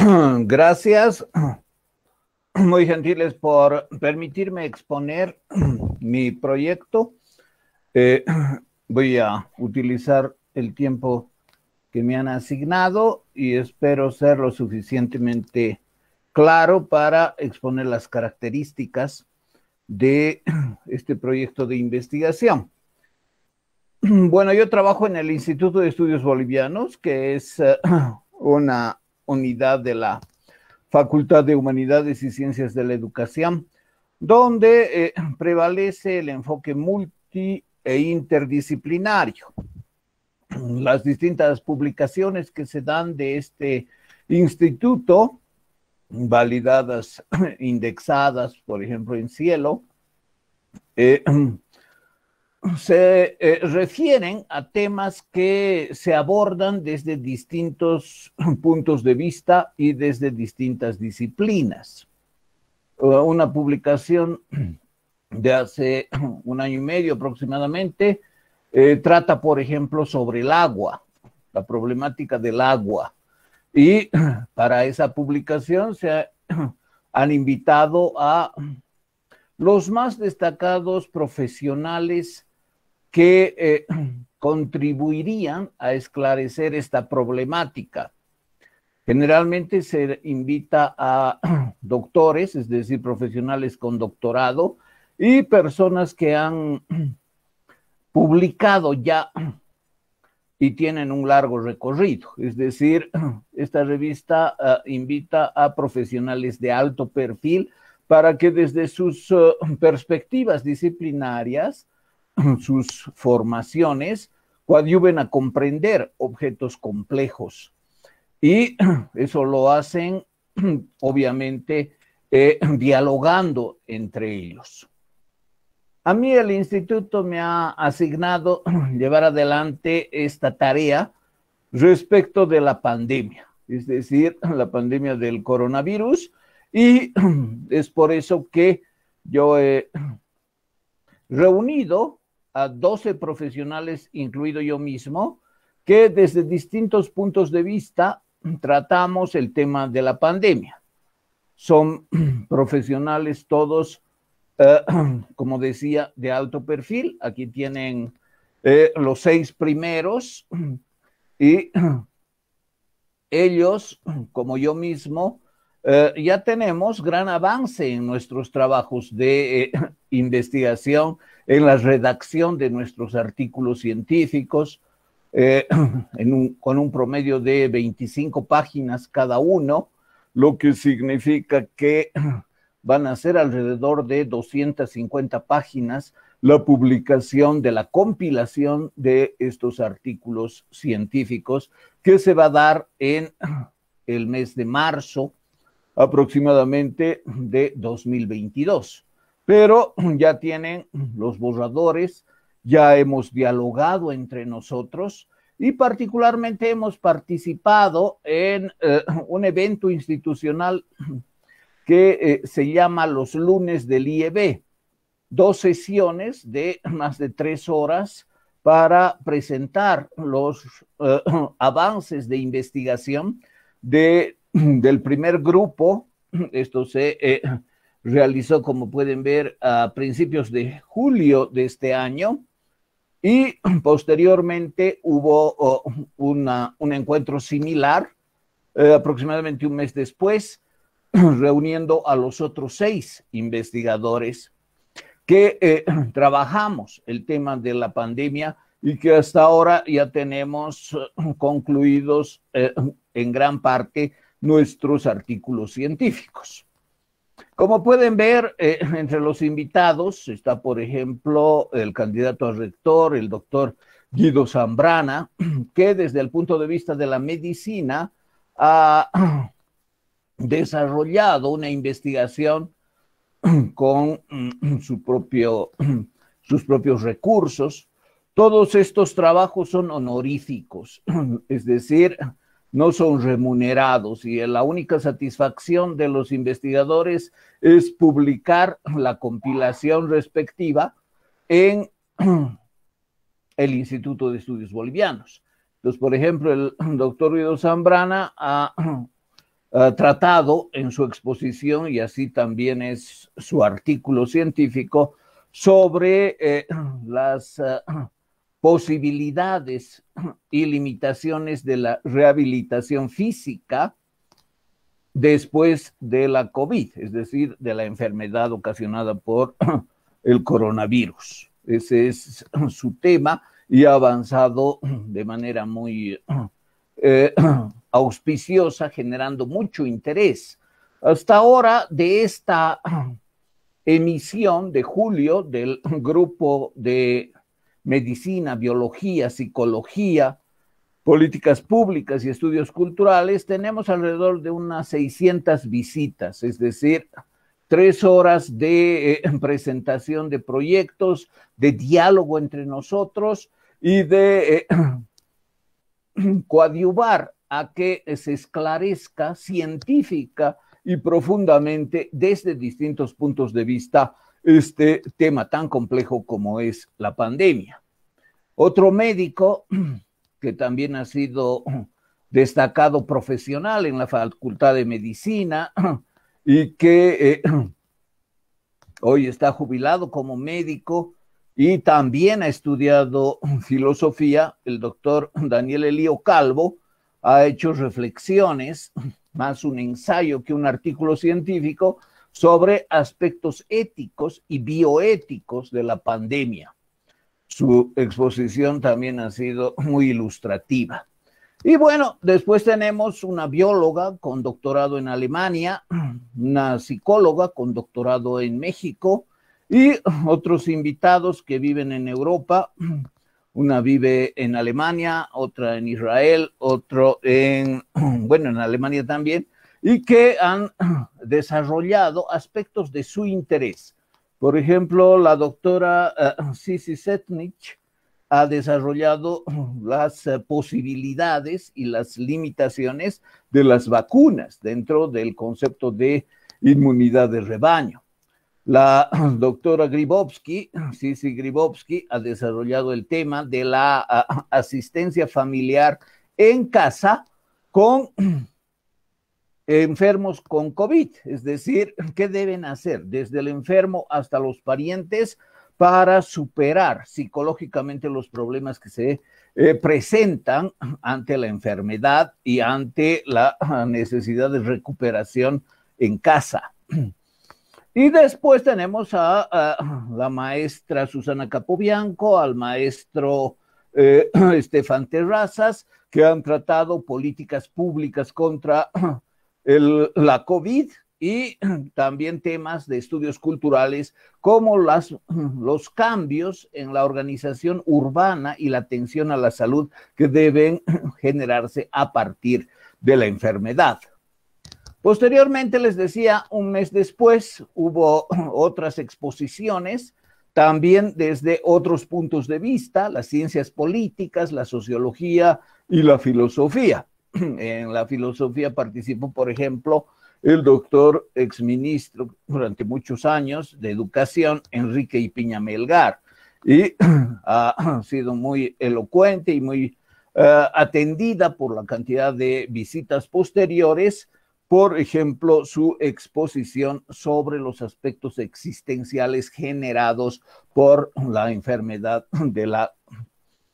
Gracias, muy gentiles, por permitirme exponer mi proyecto. Eh, Voy a utilizar el tiempo que me han asignado y espero ser lo suficientemente claro para exponer las características de este proyecto de investigación. Bueno, yo trabajo en el Instituto de Estudios Bolivianos, que es una unidad de la Facultad de Humanidades y Ciencias de la Educación, donde prevalece el enfoque multi e interdisciplinario. Las distintas publicaciones que se dan de este instituto, validadas, indexadas, por ejemplo, en Cielo, se refieren a temas que se abordan desde distintos puntos de vista y desde distintas disciplinas. Una publicación de hace un año y medio aproximadamente trata, por ejemplo, sobre el agua, la problemática del agua. Y para esa publicación se han invitado a los más destacados profesionales que contribuirían a esclarecer esta problemática. Generalmente se invita a doctores, es decir, profesionales con doctorado, y personas que han publicado ya y tienen un largo recorrido. Es decir, esta revista invita a profesionales de alto perfil para que desde sus perspectivas disciplinarias, sus formaciones, coadyuven a comprender objetos complejos. Y eso lo hacen, obviamente, dialogando entre ellos. A mí el instituto me ha asignado llevar adelante esta tarea respecto de la pandemia, es decir, la pandemia del coronavirus, y es por eso que yo he reunido a 12 profesionales, incluido yo mismo, que desde distintos puntos de vista tratamos el tema de la pandemia. Son profesionales todos, como decía, de alto perfil. Aquí tienen los 6 primeros y ellos, como yo mismo, ya tenemos gran avance en nuestros trabajos de investigación, en la redacción de nuestros artículos científicos, con un promedio de 25 páginas cada uno, lo que significa que van a ser alrededor de 250 páginas la publicación de la compilación de estos artículos científicos que se va a dar en el mes de marzo aproximadamente de 2022. Pero ya tienen los borradores, ya hemos dialogado entre nosotros y particularmente hemos participado en un evento institucional que se llama los lunes del IEB, 2 sesiones de más de 3 horas para presentar los avances de investigación del primer grupo. Esto se realizó, como pueden ver, a principios de julio de este año, y posteriormente hubo un encuentro similar aproximadamente un mes después, reuniendo a los otros 6 investigadores que trabajamos el tema de la pandemia y que hasta ahora ya tenemos concluidos en gran parte nuestros artículos científicos. Como pueden ver, entre los invitados está, por ejemplo, el candidato a rector, el doctor Guido Zambrana, que desde el punto de vista de la medicina ha desarrollado una investigación con sus propios recursos. Todos estos trabajos son honoríficos, es decir, no son remunerados, y la única satisfacción de los investigadores es publicar la compilación respectiva en el Instituto de Estudios Bolivianos. Entonces, por ejemplo, el doctor Guido Zambrana ha tratado en su exposición, y así también es su artículo científico, sobre las posibilidades y limitaciones de la rehabilitación física después de la COVID, es decir, de la enfermedad ocasionada por el coronavirus. Ese es su tema y ha avanzado de manera muy auspiciosa, generando mucho interés. Hasta ahora, de esta emisión de julio del grupo de medicina, biología, psicología, políticas públicas y estudios culturales, tenemos alrededor de unas 600 visitas, es decir, 3 horas de presentación de proyectos, de diálogo entre nosotros y de coadyuvar a que se esclarezca científica y profundamente desde distintos puntos de vista este tema tan complejo como es la pandemia. Otro médico que también ha sido destacado profesional en la Facultad de Medicina y que hoy está jubilado como médico y también ha estudiado filosofía, el doctor Daniel Elío Calvo, ha hecho reflexiones, más un ensayo que un artículo científico, sobre aspectos éticos y bioéticos de la pandemia. Su exposición también ha sido muy ilustrativa. Y bueno, después tenemos una bióloga con doctorado en Alemania, una psicóloga con doctorado en México y otros invitados que viven en Europa. Una vive en Alemania, otra en Israel, otro en Alemania también, y que han desarrollado aspectos de su interés. Por ejemplo, la doctora Sisi Setnich ha desarrollado las posibilidades y las limitaciones de las vacunas dentro del concepto de inmunidad de rebaño. La doctora Gribowski, Sisi Gribowski, ha desarrollado el tema de la asistencia familiar en casa con enfermos con COVID, es decir, ¿qué deben hacer desde el enfermo hasta los parientes para superar psicológicamente los problemas que se presentan ante la enfermedad y ante la necesidad de recuperación en casa? Y después tenemos a la maestra Susana Capobianco, al maestro Estefan Terrazas, que han tratado políticas públicas contra la COVID y también temas de estudios culturales como los cambios en la organización urbana y la atención a la salud que deben generarse a partir de la enfermedad. Posteriormente, les decía, un mes después hubo otras exposiciones, también desde otros puntos de vista, las ciencias políticas, la sociología y la filosofía. En la filosofía participó, por ejemplo, el doctor exministro durante muchos años de Educación, Enrique Ipiña Melgar, y ha sido muy elocuente y muy atendida por la cantidad de visitas posteriores. Por ejemplo, su exposición sobre los aspectos existenciales generados por la enfermedad de la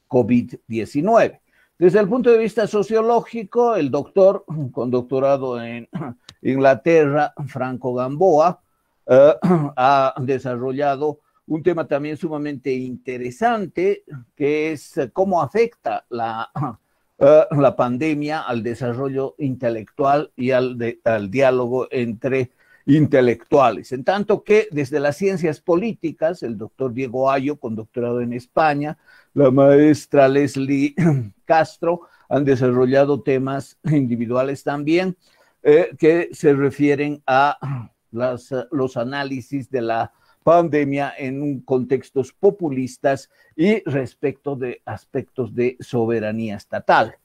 COVID-19. Desde el punto de vista sociológico, el doctor con doctorado en Inglaterra, Franco Gamboa, ha desarrollado un tema también sumamente interesante, que es cómo afecta la pandemia al desarrollo intelectual y al diálogo entre intelectuales. En tanto que desde las ciencias políticas, el doctor Diego Ayo, con doctorado en España, la maestra Leslie Castro, han desarrollado temas individuales también que se refieren a los análisis de la pandemia en contextos populistas y respecto de aspectos de soberanía estatal.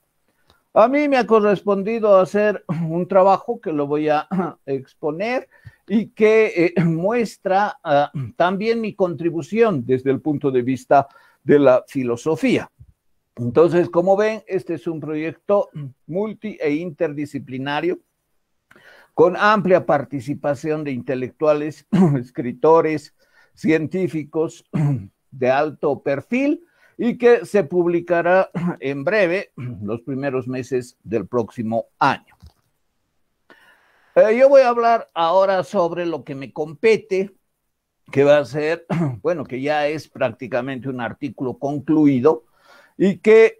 A mí me ha correspondido hacer un trabajo que lo voy a exponer y que muestra también mi contribución desde el punto de vista de la filosofía. Entonces, como ven, este es un proyecto multi e interdisciplinario con amplia participación de intelectuales, escritores, científicos de alto perfil, y que se publicará en breve, los primeros meses del próximo año. Yo voy a hablar ahora sobre lo que me compete, que va a ser, bueno, que ya es prácticamente un artículo concluido y que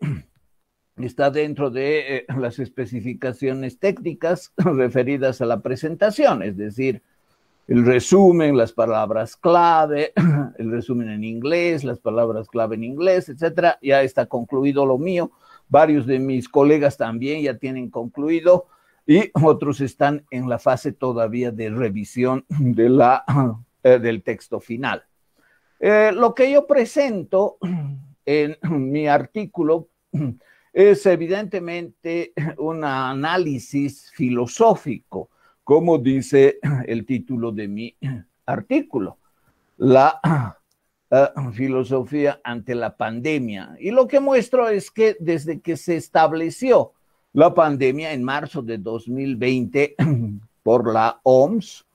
está dentro de las especificaciones técnicas referidas a la presentación, es decir, el resumen, las palabras clave, el resumen en inglés, las palabras clave en inglés, etcétera. Ya está concluido lo mío. Varios de mis colegas también ya tienen concluido y otros están en la fase todavía de revisión del texto final. Lo que yo presento en mi artículo es evidentemente un análisis filosófico, como dice el título de mi artículo, la filosofía ante la pandemia. Y lo que muestro es que desde que se estableció la pandemia en marzo de 2020 por la OMS,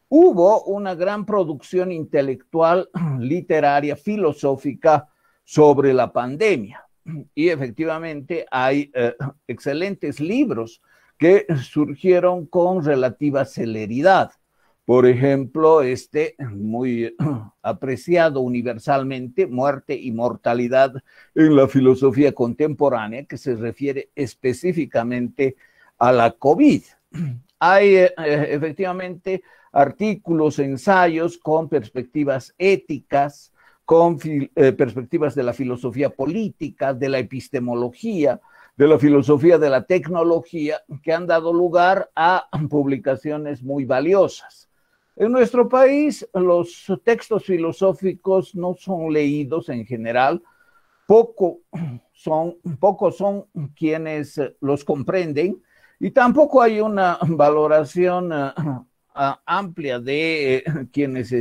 hubo una gran producción intelectual, literaria, filosófica sobre la pandemia. Y efectivamente hay excelentes libros que surgieron con relativa celeridad. Por ejemplo, muy apreciado universalmente, Muerte y Mortalidad en la Filosofía Contemporánea, que se refiere específicamente a la COVID. Hay efectivamente artículos, ensayos con perspectivas éticas, con perspectivas de la filosofía política, de la epistemología, de la filosofía de la tecnología, que han dado lugar a publicaciones muy valiosas. En nuestro país, los textos filosóficos no son leídos en general, pocos son quienes los comprenden, y tampoco hay una valoración amplia de quienes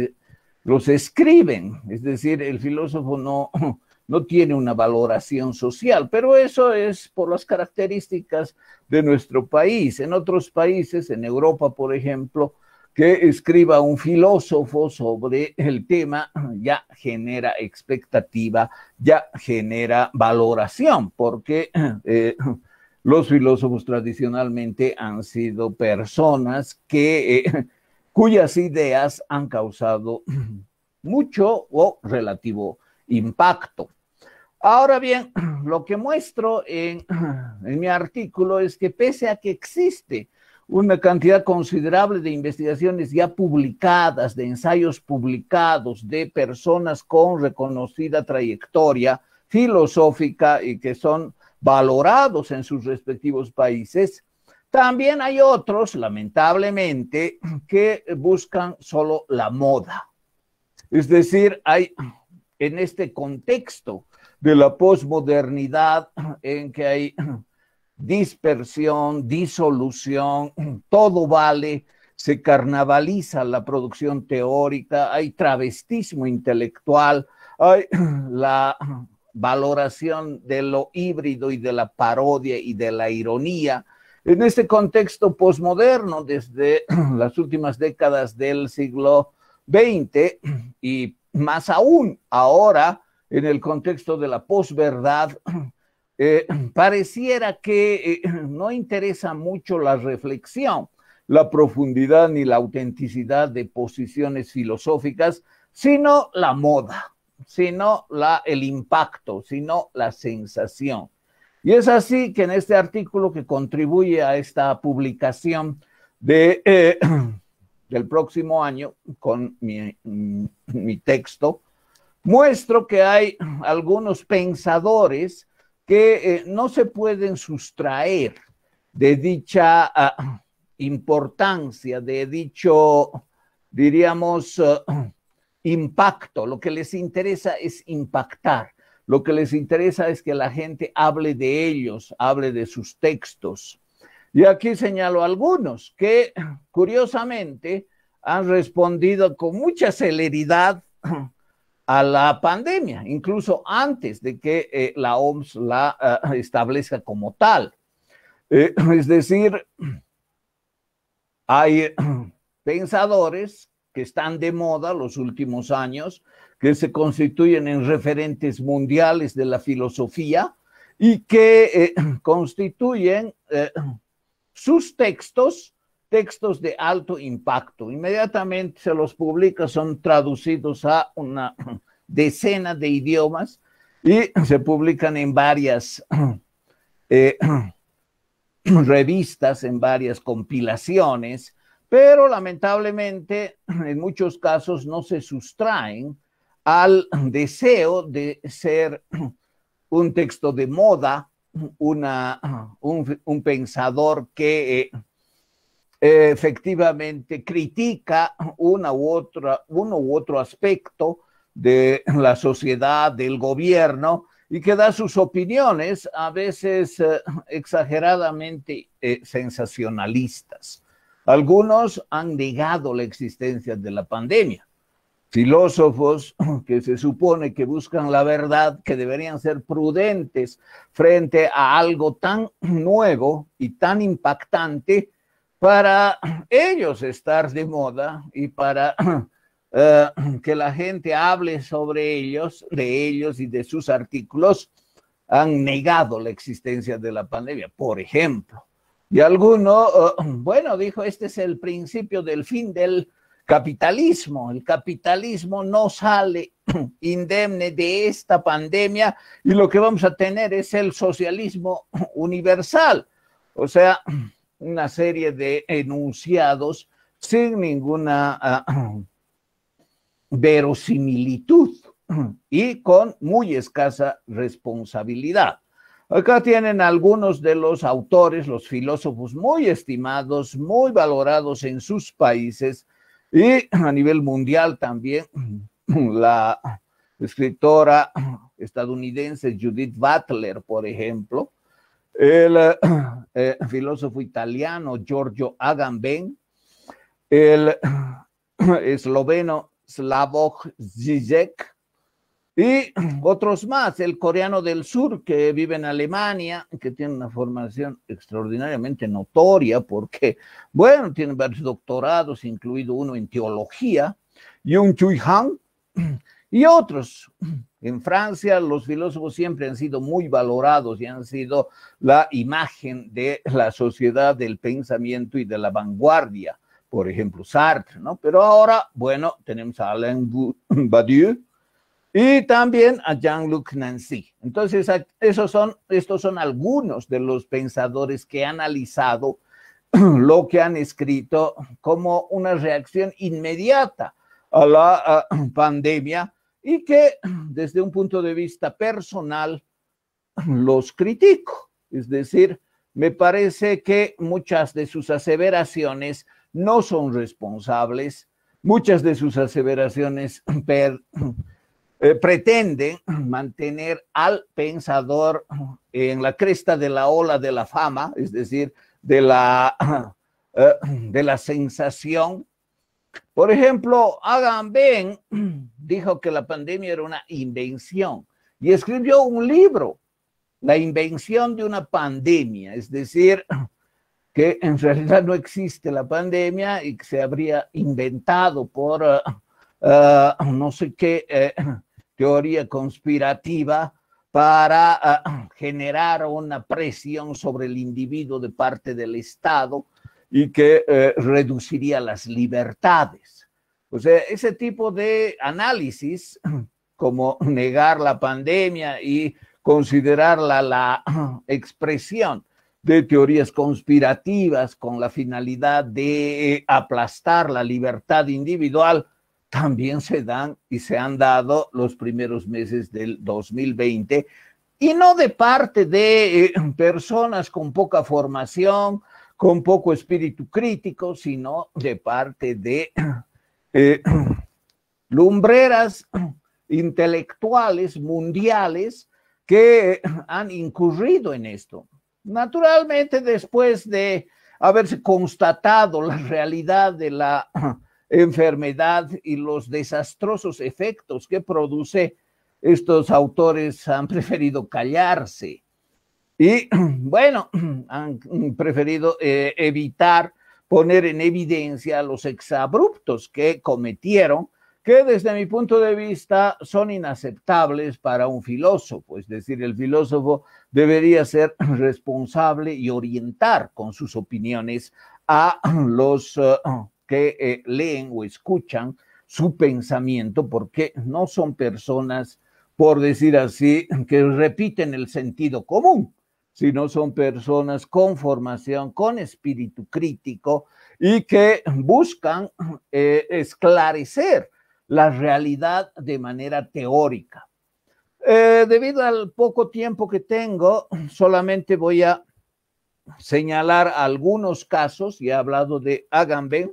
los escriben. Es decir, el filósofo no tiene una valoración social, pero eso es por las características de nuestro país. En otros países, en Europa, por ejemplo, que escriba un filósofo sobre el tema ya genera expectativa, ya genera valoración, porque los filósofos tradicionalmente han sido personas cuyas ideas han causado mucho o relativo impacto. Ahora bien, lo que muestro en mi artículo es que pese a que existe una cantidad considerable de investigaciones ya publicadas, de ensayos publicados, de personas con reconocida trayectoria filosófica y que son valorados en sus respectivos países, también hay otros, lamentablemente, que buscan solo la moda. Es decir, hay en este contexto de la posmodernidad en que hay dispersión, disolución, todo vale, se carnavaliza la producción teórica, hay travestismo intelectual, hay la valoración de lo híbrido y de la parodia y de la ironía. En este contexto posmoderno, desde las últimas décadas del siglo XX y más aún ahora, en el contexto de la posverdad, pareciera que no interesa mucho la reflexión, la profundidad ni la autenticidad de posiciones filosóficas, sino la moda, sino el impacto, sino la sensación. Y es así que en este artículo que contribuye a esta publicación del próximo año con mi texto, muestro que hay algunos pensadores que no se pueden sustraer de dicha importancia, de dicho, diríamos, impacto. Lo que les interesa es impactar. Lo que les interesa es que la gente hable de ellos, hable de sus textos. Y aquí señalo algunos que, curiosamente, han respondido con mucha celeridad a la pandemia, incluso antes de que la OMS la establezca como tal. Es decir, hay pensadores que están de moda los últimos años, que se constituyen en referentes mundiales de la filosofía y que constituyen sus textos de alto impacto. Inmediatamente se los publica, son traducidos a una decena de idiomas y se publican en varias revistas, en varias compilaciones, pero lamentablemente en muchos casos no se sustraen al deseo de ser un texto de moda, un pensador que efectivamente critica uno u otro aspecto de la sociedad, del gobierno, y que da sus opiniones, a veces exageradamente sensacionalistas. Algunos han negado la existencia de la pandemia. Filósofos que se supone que buscan la verdad, que deberían ser prudentes frente a algo tan nuevo y tan impactante para ellos estar de moda y para que la gente hable sobre ellos, de ellos y de sus artículos, han negado la existencia de la pandemia, por ejemplo. Y alguno, bueno, dijo, este es el principio del fin del capitalismo. El capitalismo no sale indemne de esta pandemia y lo que vamos a tener es el socialismo universal. O sea, una serie de enunciados sin ninguna verosimilitud y con muy escasa responsabilidad. Acá tienen algunos de los autores, los filósofos muy estimados, muy valorados en sus países y a nivel mundial también. La escritora estadounidense Judith Butler, por ejemplo, el filósofo italiano Giorgio Agamben, el esloveno Slavoj Žižek y otros más, el coreano del sur que vive en Alemania, que tiene una formación extraordinariamente notoria porque, bueno, tiene varios doctorados, incluido uno en teología, Jung Chui Han y otros. En Francia los filósofos siempre han sido muy valorados y han sido la imagen de la sociedad del pensamiento y de la vanguardia. Por ejemplo, Sartre, ¿no? Pero ahora, bueno, tenemos a Alain Badiou y también a Jean-Luc Nancy. Entonces, estos son algunos de los pensadores que han analizado lo que han escrito como una reacción inmediata a la pandemia y que desde un punto de vista personal los critico. Es decir, me parece que muchas de sus aseveraciones no son responsables, muchas de sus aseveraciones pretenden mantener al pensador en la cresta de la ola de la fama, es decir, de la sensación. Por ejemplo, Agamben dijo que la pandemia era una invención y escribió un libro, La invención de una pandemia, es decir, que en realidad no existe la pandemia y que se habría inventado por no sé qué teoría conspirativa para generar una presión sobre el individuo de parte del Estado y que reduciría las libertades. O sea, ese tipo de análisis, como negar la pandemia y considerarla la expresión de teorías conspirativas con la finalidad de aplastar la libertad individual, también se dan y se han dado los primeros meses del 2020, y no de parte de personas con poca formación, con poco espíritu crítico, sino de parte de lumbreras intelectuales mundiales que han incurrido en esto. Naturalmente, después de haberse constatado la realidad de la enfermedad y los desastrosos efectos que produce, estos autores han preferido callarse y, bueno, han preferido evitar poner en evidencia los exabruptos que cometieron, que desde mi punto de vista son inaceptables para un filósofo. Es decir, el filósofo debería ser responsable y orientar con sus opiniones a los que leen o escuchan su pensamiento, porque no son personas, por decir así, que repiten el sentido común, sino son personas con formación, con espíritu crítico y que buscan esclarecer la realidad de manera teórica. Debido al poco tiempo que tengo, solamente voy a señalar algunos casos. Ya he hablado de Agamben.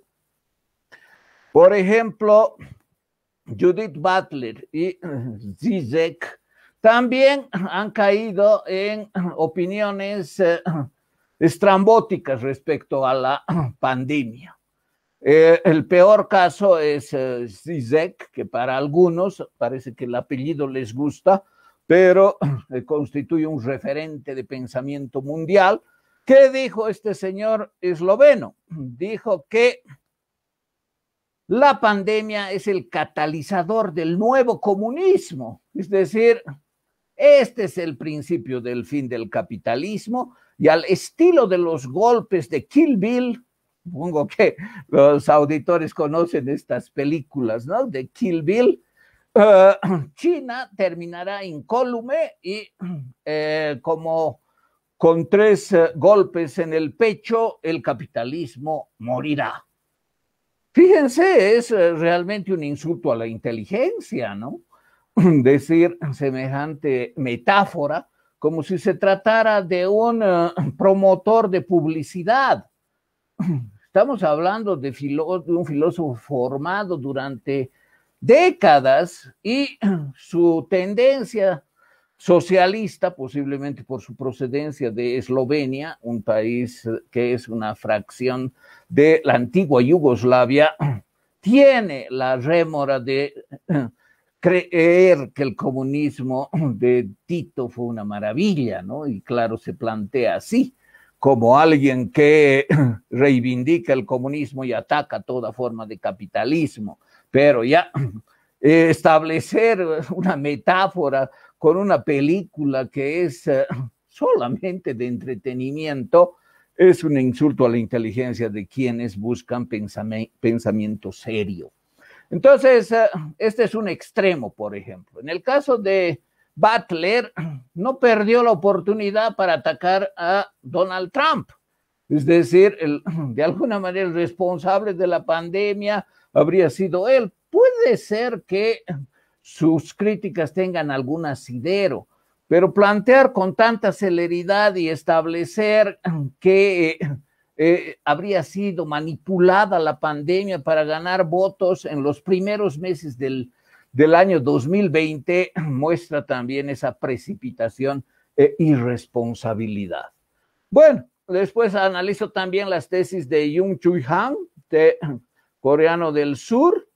Por ejemplo, Judith Butler y Zizek también han caído en opiniones estrambóticas respecto a la pandemia. El peor caso es Zizek, que para algunos parece que el apellido les gusta, pero constituye un referente de pensamiento mundial. ¿Qué dijo este señor esloveno? Dijo que la pandemia es el catalizador del nuevo comunismo, es decir, este es el principio del fin del capitalismo y al estilo de los golpes de Kill Bill, supongo que los auditores conocen estas películas, ¿no? De Kill Bill, China terminará incólume y como con 3 golpes en el pecho, el capitalismo morirá. Fíjense, es realmente un insulto a la inteligencia, ¿no? Decir semejante metáfora como si se tratara de un promotor de publicidad. Estamos hablando de un filósofo formado durante décadas y su tendencia socialista, posiblemente por su procedencia de Eslovenia, un país que es una fracción de la antigua Yugoslavia, tiene la rémora de creer que el comunismo de Tito fue una maravilla, ¿no? Y claro, se plantea así, como alguien que reivindica el comunismo y ataca toda forma de capitalismo, pero ya establecer una metáfora con una película que es solamente de entretenimiento es un insulto a la inteligencia de quienes buscan pensamiento serio. Entonces, este es un extremo, por ejemplo. En el caso de Butler, no perdió la oportunidad para atacar a Donald Trump. Es decir, de alguna manera el responsable de la pandemia habría sido él. Puede ser que sus críticas tengan algún asidero, pero plantear con tanta celeridad y establecer que habría sido manipulada la pandemia para ganar votos en los primeros meses del año 2020 muestra también esa precipitación e irresponsabilidad. Bueno, después analizo también las tesis de Jung Chui Han, de coreano del sur,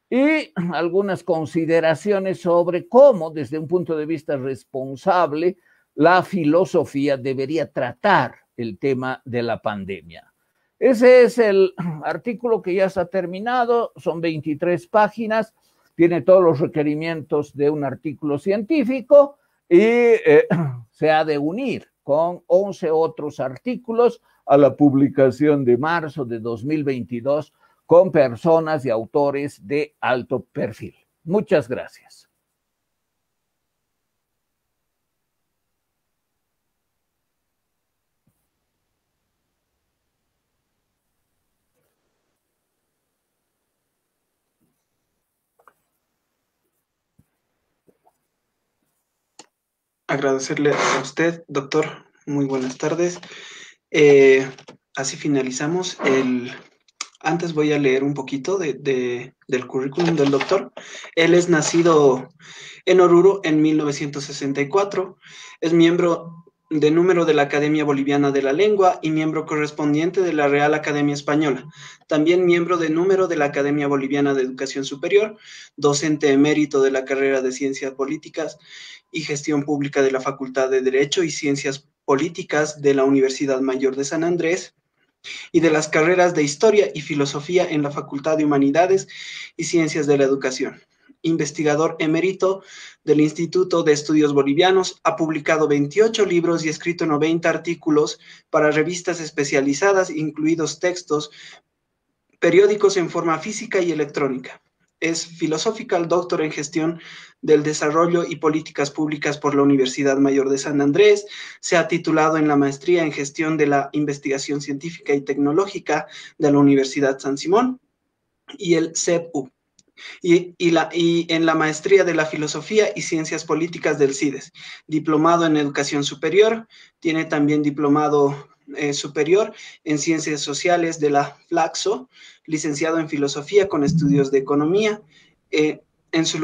y algunas consideraciones sobre cómo, desde un punto de vista responsable, la filosofía debería tratar el tema de la pandemia. Ese es el artículo que ya está terminado, son 23 páginas, tiene todos los requerimientos de un artículo científico y se ha de unir con 11 otros artículos a la publicación de marzo de 2022 con personas y autores de alto perfil. Muchas gracias. Agradecerle a usted, doctor. Muy buenas tardes. Así finalizamos. Antes voy a leer un poquito del currículum del doctor. Él es nacido en Oruro en 1964. Es miembro de número de la Academia Boliviana de la Lengua y miembro correspondiente de la Real Academia Española. También miembro de número de la Academia Boliviana de Educación Superior, docente emérito de la carrera de Ciencias Políticas y Gestión Pública de la Facultad de Derecho y Ciencias Políticas de la Universidad Mayor de San Andrés, y de las carreras de Historia y Filosofía en la Facultad de Humanidades y Ciencias de la Educación. Investigador emérito del Instituto de Estudios Bolivianos, ha publicado 28 libros y escrito 90 artículos para revistas especializadas, incluidos textos, periódicos en forma física y electrónica. Es Philosophical Doctor en Gestión del Desarrollo y Políticas Públicas por la Universidad Mayor de San Andrés. Se ha titulado en la Maestría en Gestión de la Investigación Científica y Tecnológica de la Universidad San Simón y el CEPU. Y en la Maestría de la Filosofía y Ciencias Políticas del CIDES. Diplomado en Educación Superior. Tiene también diplomado superior en Ciencias Sociales de la Flaxo, licenciado en Filosofía con estudios de Economía. En su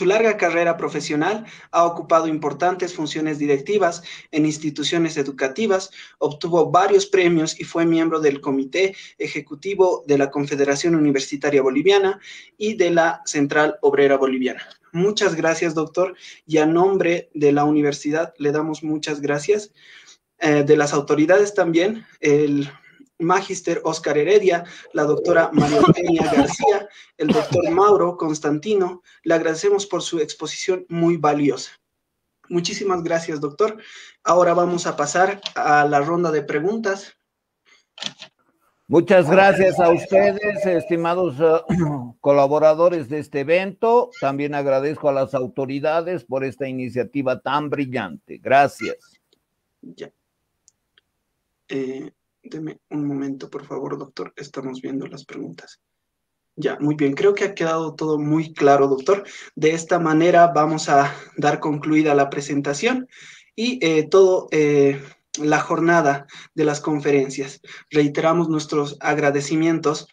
larga carrera profesional ha ocupado importantes funciones directivas en instituciones educativas, obtuvo varios premios y fue miembro del Comité Ejecutivo de la Confederación Universitaria Boliviana y de la Central Obrera Boliviana. Muchas gracias, doctor, y a nombre de la universidad le damos muchas gracias. De las autoridades también, el Magíster Oscar Heredia, la doctora María Eugenia García, el doctor Mauro Constantino, le agradecemos por su exposición muy valiosa. Muchísimas gracias, doctor. Ahora vamos a pasar a la ronda de preguntas. Muchas gracias a ustedes, estimados colaboradores de este evento. También agradezco a las autoridades por esta iniciativa tan brillante. Gracias. Ya. Deme un momento, por favor, doctor. Estamos viendo las preguntas. Ya, muy bien. Creo que ha quedado todo muy claro, doctor. De esta manera vamos a dar concluida la presentación y la jornada de las conferencias. Reiteramos nuestros agradecimientos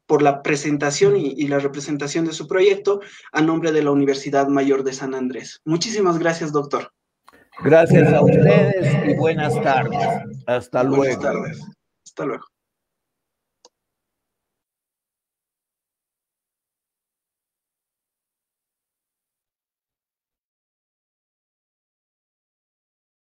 por la presentación y la representación de su proyecto a nombre de la Universidad Mayor de San Andrés. Muchísimas gracias, doctor. Gracias a ustedes y buenas tardes. Hasta luego. Buenas tardes. Hasta luego.